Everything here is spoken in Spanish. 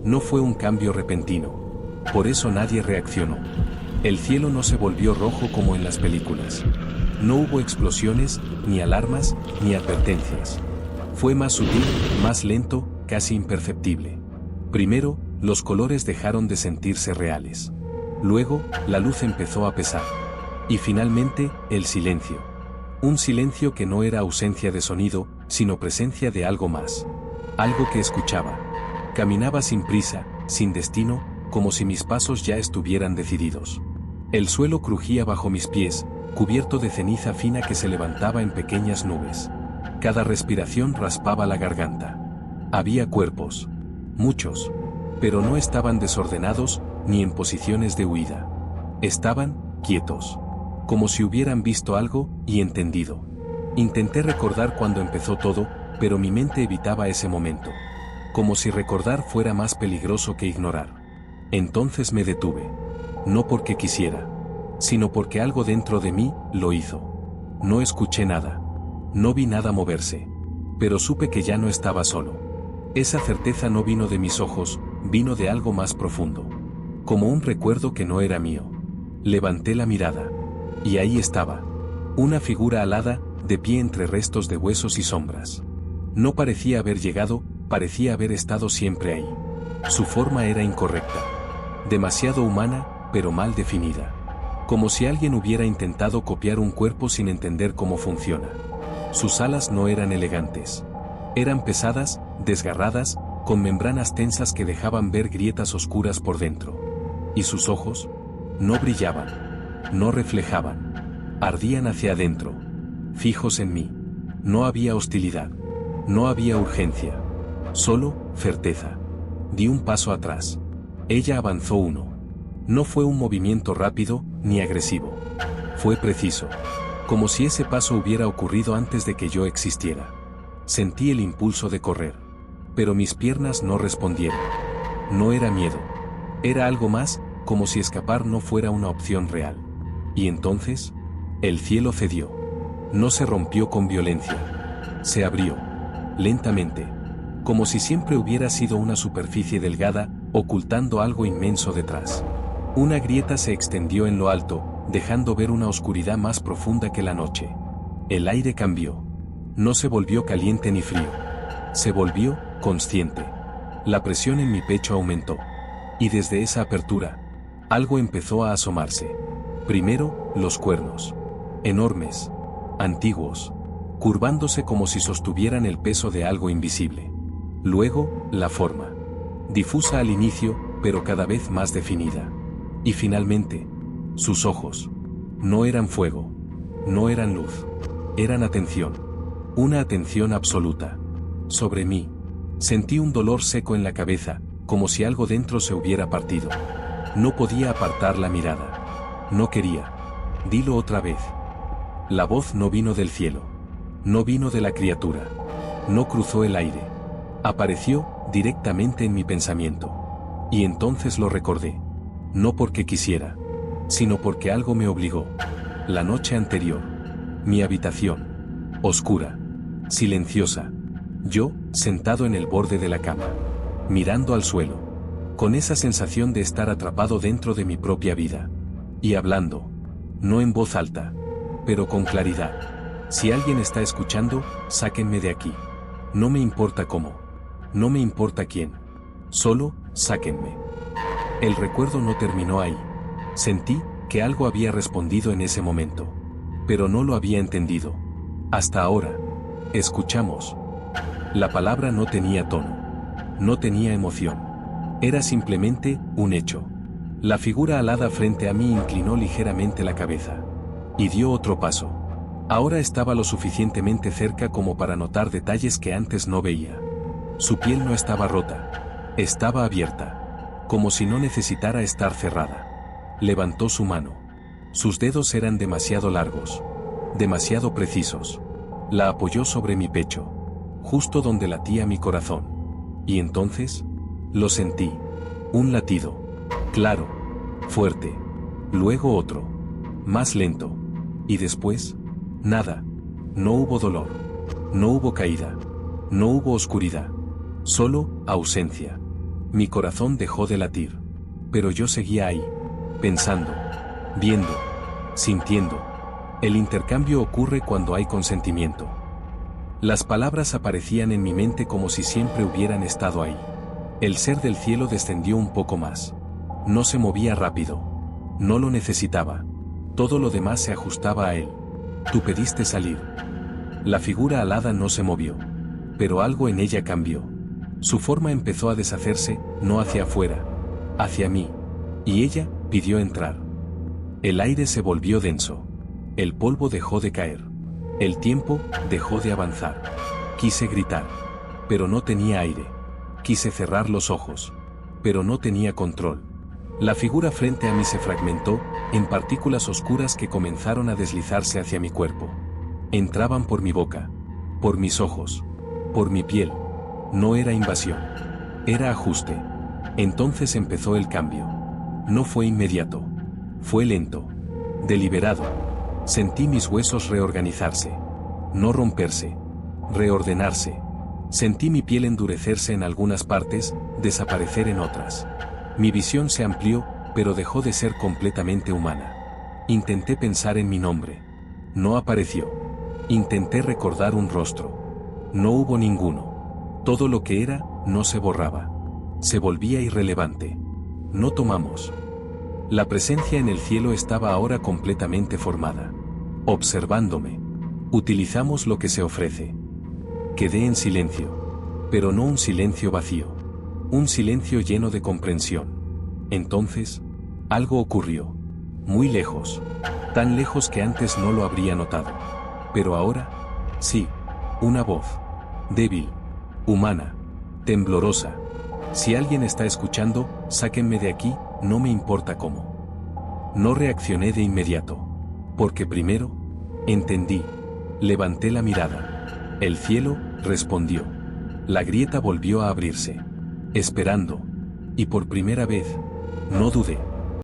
No fue un cambio repentino. Por eso nadie reaccionó. El cielo no se volvió rojo como en las películas. No hubo explosiones, ni alarmas, ni advertencias. Fue más sutil, más lento, casi imperceptible. Primero, los colores dejaron de sentirse reales. Luego, la luz empezó a pesar. Y finalmente, el silencio. Un silencio que no era ausencia de sonido, sino presencia de algo más. Algo que escuchaba. Caminaba sin prisa, sin destino, como si mis pasos ya estuvieran decididos. El suelo crujía bajo mis pies, cubierto de ceniza fina que se levantaba en pequeñas nubes. Cada respiración raspaba la garganta. Había cuerpos. Muchos. Pero no estaban desordenados, ni en posiciones de huida. Estaban quietos. Como si hubieran visto algo y entendido. Intenté recordar cuándo empezó todo, pero mi mente evitaba ese momento. Como si recordar fuera más peligroso que ignorar. Entonces me detuve. No porque quisiera, sino porque algo dentro de mí lo hizo. No escuché nada. No vi nada moverse. Pero supe que ya no estaba solo. Esa certeza no vino de mis ojos, vino de algo más profundo. Como un recuerdo que no era mío. Levanté la mirada. Y ahí estaba. Una figura alada, de pie entre restos de huesos y sombras. No parecía haber llegado, parecía haber estado siempre ahí. Su forma era incorrecta. Demasiado humana, pero mal definida. Como si alguien hubiera intentado copiar un cuerpo sin entender cómo funciona. Sus alas no eran elegantes. Eran pesadas, desgarradas, con membranas tensas que dejaban ver grietas oscuras por dentro. Y sus ojos no brillaban, no reflejaban, ardían hacia adentro, fijos en mí. No había hostilidad, no había urgencia, solo certeza. Di un paso atrás. Ella avanzó uno. No fue un movimiento rápido, ni agresivo. Fue preciso. Como si ese paso hubiera ocurrido antes de que yo existiera. Sentí el impulso de correr. Pero mis piernas no respondieron. No era miedo. Era algo más, como si escapar no fuera una opción real. Y entonces, el cielo cedió. No se rompió con violencia. Se abrió. Lentamente. Como si siempre hubiera sido una superficie delgada, ocultando algo inmenso detrás. Una grieta se extendió en lo alto, dejando ver una oscuridad más profunda que la noche. El aire cambió. No se volvió caliente ni frío. Se volvió consciente. La presión en mi pecho aumentó. Y desde esa apertura, algo empezó a asomarse. Primero, los cuernos. Enormes. Antiguos. Curvándose como si sostuvieran el peso de algo invisible. Luego, la forma. Difusa al inicio, pero cada vez más definida. Y finalmente, sus ojos. No eran fuego. No eran luz. Eran atención. Una atención absoluta. Sobre mí. Sentí un dolor seco en la cabeza, como si algo dentro se hubiera partido. No podía apartar la mirada. No quería. Dilo otra vez. La voz no vino del cielo. No vino de la criatura. No cruzó el aire. Apareció directamente en mi pensamiento. Y entonces lo recordé. No porque quisiera, sino porque algo me obligó. La noche anterior. Mi habitación. Oscura. Silenciosa. Yo, sentado en el borde de la cama. Mirando al suelo. Con esa sensación de estar atrapado dentro de mi propia vida. Y hablando. No en voz alta. Pero con claridad. Si alguien está escuchando, sáquenme de aquí. No me importa cómo. No me importa quién. Solo, sáquenme. El recuerdo no terminó ahí. Sentí que algo había respondido en ese momento. Pero no lo había entendido. Hasta ahora. Escuchamos. La palabra no tenía tono. No tenía emoción. Era simplemente un hecho. La figura alada frente a mí inclinó ligeramente la cabeza. Y dio otro paso. Ahora estaba lo suficientemente cerca como para notar detalles que antes no veía. Su piel no estaba rota. Estaba abierta. Como si no necesitara estar cerrada. Levantó su mano. Sus dedos eran demasiado largos. Demasiado precisos. La apoyó sobre mi pecho. Justo donde latía mi corazón. Y entonces, lo sentí. Un latido. Claro. Fuerte. Luego otro. Más lento. Y después, nada. No hubo dolor. No hubo caída. No hubo oscuridad. Solo ausencia. Mi corazón dejó de latir. Pero yo seguía ahí, pensando, viendo, sintiendo. El intercambio ocurre cuando hay consentimiento. Las palabras aparecían en mi mente como si siempre hubieran estado ahí. El ser del cielo descendió un poco más. No se movía rápido. No lo necesitaba. Todo lo demás se ajustaba a él. Tú pediste salir. La figura alada no se movió. Pero algo en ella cambió. Su forma empezó a deshacerse, no hacia afuera, hacia mí. Y ella pidió entrar. El aire se volvió denso. El polvo dejó de caer. El tiempo dejó de avanzar. Quise gritar, pero no tenía aire. Quise cerrar los ojos, pero no tenía control. La figura frente a mí se fragmentó en partículas oscuras que comenzaron a deslizarse hacia mi cuerpo. Entraban por mi boca, por mis ojos, por mi piel. No era invasión, era ajuste. Entonces empezó el cambio. No fue inmediato, fue lento, deliberado. Sentí mis huesos reorganizarse, no romperse, reordenarse. Sentí mi piel endurecerse en algunas partes, desaparecer en otras. Mi visión se amplió, pero dejó de ser completamente humana. Intenté pensar en mi nombre. No apareció. Intenté recordar un rostro. No hubo ninguno. Todo lo que era, no se borraba. Se volvía irrelevante. No tomamos. La presencia en el cielo estaba ahora completamente formada. Observándome. Utilizamos lo que se ofrece. Quedé en silencio. Pero no un silencio vacío. Un silencio lleno de comprensión. Entonces, algo ocurrió. Muy lejos. Tan lejos que antes no lo habría notado. Pero ahora, sí. Una voz. Débil. Humana. Temblorosa. Si alguien está escuchando, sáquenme de aquí, no me importa cómo. No reaccioné de inmediato. Porque primero, entendí. Levanté la mirada. El cielo respondió. La grieta volvió a abrirse. Esperando. Y por primera vez, no dudé.